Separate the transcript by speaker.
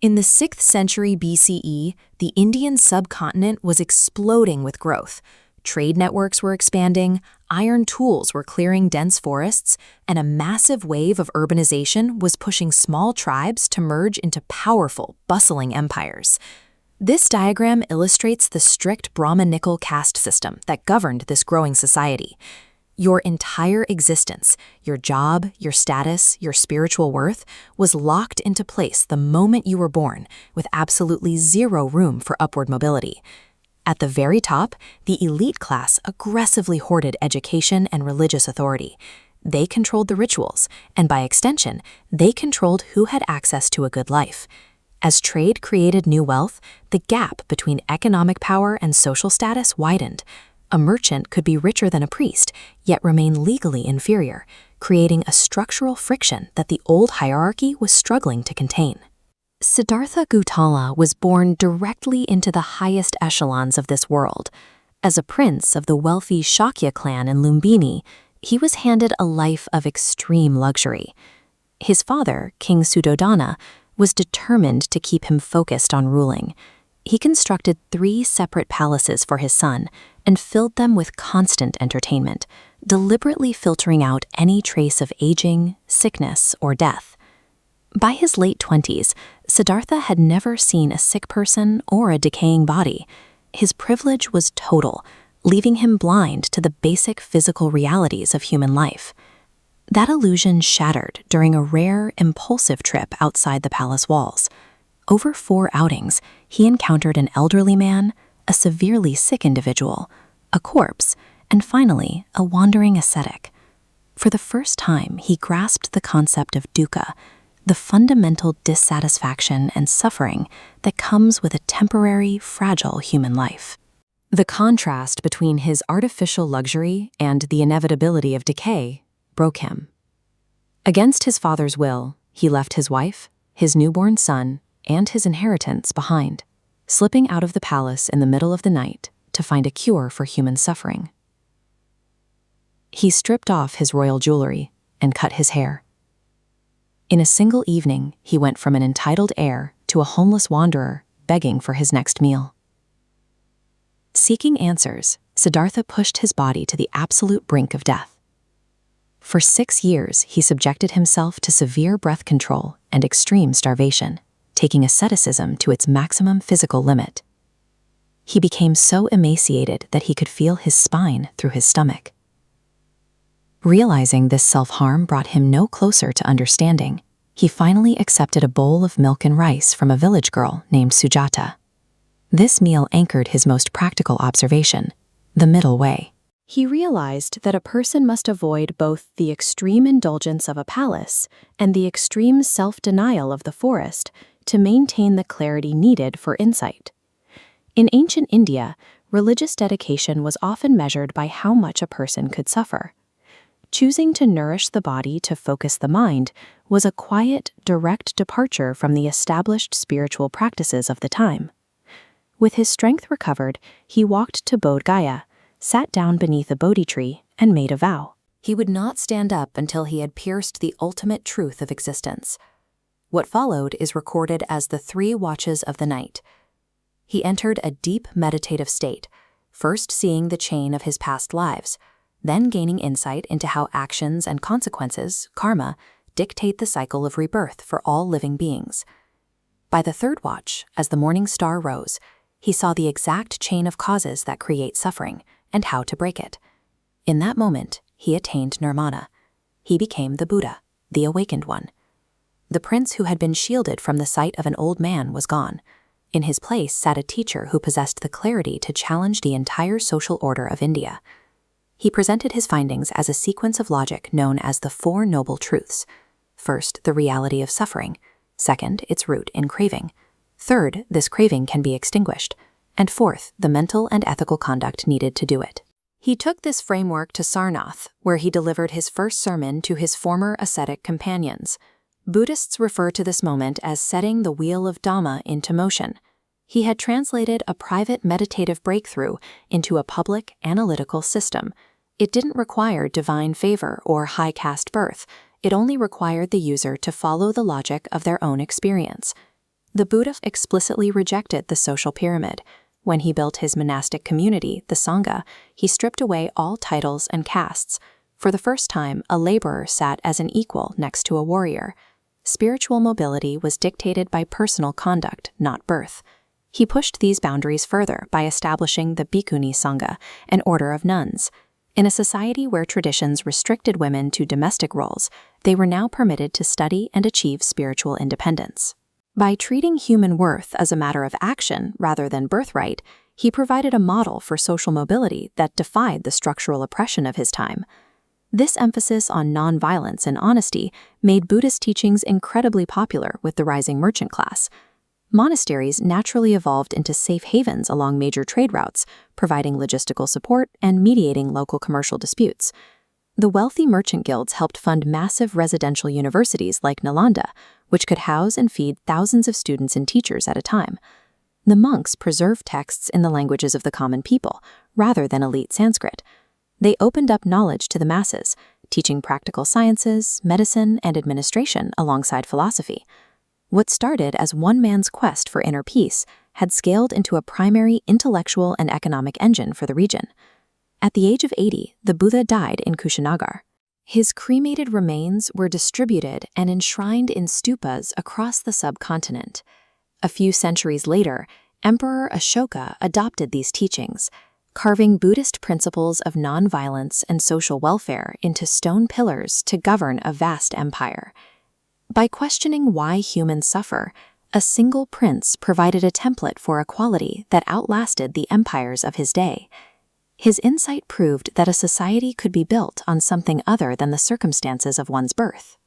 Speaker 1: In the 6th century BCE, the Indian subcontinent was exploding with growth. Trade networks were expanding, iron tools were clearing dense forests, and a massive wave of urbanization was pushing small tribes to merge into powerful, bustling empires. This diagram illustrates the strict Brahminical caste system that governed this growing society. Your entire existence, your job, your status, your spiritual worth, was locked into place the moment you were born, with absolutely zero room for upward mobility. At the very top, the elite class aggressively hoarded education and religious authority. They controlled the rituals, and by extension, they controlled who had access to a good life. As trade created new wealth, the gap between economic power and social status widened. A merchant could be richer than a priest, yet remain legally inferior, creating a structural friction that the old hierarchy was struggling to contain. Siddhartha Gautama was born directly into the highest echelons of this world. As a prince of the wealthy Shakya clan in Lumbini, he was handed a life of extreme luxury. His father, King Suddhodana, was determined to keep him focused on ruling. He constructed 3 separate palaces for his son and filled them with constant entertainment, deliberately filtering out any trace of aging, sickness, or death. By his late 20s, Siddhartha had never seen a sick person or a decaying body. His privilege was total, leaving him blind to the basic physical realities of human life. That illusion shattered during a rare, impulsive trip outside the palace walls. Over 4 outings, he encountered an elderly man, a severely sick individual, a corpse, and finally, a wandering ascetic. For the first time, he grasped the concept of dukkha, the fundamental dissatisfaction and suffering that comes with a temporary, fragile human life. The contrast between his artificial luxury and the inevitability of decay broke him. Against his father's will, he left his wife, his newborn son, and his inheritance behind, slipping out of the palace in the middle of the night to find a cure for human suffering. He stripped off his royal jewelry and cut his hair. In a single evening, he went from an entitled heir to a homeless wanderer begging for his next meal. Seeking answers, Siddhartha pushed his body to the absolute brink of death. For 6 years, he subjected himself to severe breath control and extreme starvation, taking asceticism to its maximum physical limit. He became so emaciated that he could feel his spine through his stomach. Realizing this self-harm brought him no closer to understanding, he finally accepted a bowl of milk and rice from a village girl named Sujata. This meal anchored his most practical observation, the middle way. He realized that a person must avoid both the extreme indulgence of a palace and the extreme self-denial of the forest to maintain the clarity needed for insight. In ancient India, religious dedication was often measured by how much a person could suffer. Choosing to nourish the body to focus the mind was a quiet, direct departure from the established spiritual practices of the time. With his strength recovered, he walked to Bodh Gaya, sat down beneath a Bodhi tree, and made a vow. He would not stand up until he had pierced the ultimate truth of existence. What followed is recorded as the 3 watches of the night. He entered a deep meditative state, first seeing the chain of his past lives, then gaining insight into how actions and consequences, karma, dictate the cycle of rebirth for all living beings. By the 3rd watch, as the morning star rose, he saw the exact chain of causes that create suffering and how to break it. In that moment, he attained nirvana. He became the Buddha, the awakened one. The prince who had been shielded from the sight of an old man was gone. In his place sat a teacher who possessed the clarity to challenge the entire social order of India. He presented his findings as a sequence of logic known as the 4 Noble Truths. First, the reality of suffering. Second, its root in craving. Third, this craving can be extinguished. And fourth, the mental and ethical conduct needed to do it. He took this framework to Sarnath, where he delivered his first sermon to his former ascetic companions. Buddhists refer to this moment as setting the wheel of Dhamma into motion. He had translated a private meditative breakthrough into a public analytical system. It didn't require divine favor or high caste birth. It only required the user to follow the logic of their own experience. The Buddha explicitly rejected the social pyramid. When he built his monastic community, the Sangha, he stripped away all titles and castes. For the first time, a laborer sat as an equal next to a warrior. Spiritual mobility was dictated by personal conduct, not birth. He pushed these boundaries further by establishing the Bhikkhuni Sangha, an order of nuns. In a society where traditions restricted women to domestic roles, they were now permitted to study and achieve spiritual independence. By treating human worth as a matter of action rather than birthright, he provided a model for social mobility that defied the structural oppression of his time. This emphasis on nonviolence and honesty made Buddhist teachings incredibly popular with the rising merchant class. Monasteries naturally evolved into safe havens along major trade routes, providing logistical support and mediating local commercial disputes. The wealthy merchant guilds helped fund massive residential universities like Nalanda, which could house and feed thousands of students and teachers at a time. The monks preserved texts in the languages of the common people, rather than elite Sanskrit. They opened up knowledge to the masses, teaching practical sciences, medicine, and administration alongside philosophy. What started as one man's quest for inner peace had scaled into a primary intellectual and economic engine for the region. At the age of 80, the Buddha died in Kushinagar. His cremated remains were distributed and enshrined in stupas across the subcontinent. A few centuries later, Emperor Ashoka adopted these teachings, carving Buddhist principles of nonviolence and social welfare into stone pillars to govern a vast empire. By questioning why humans suffer, a single prince provided a template for equality that outlasted the empires of his day. His insight proved that a society could be built on something other than the circumstances of one's birth.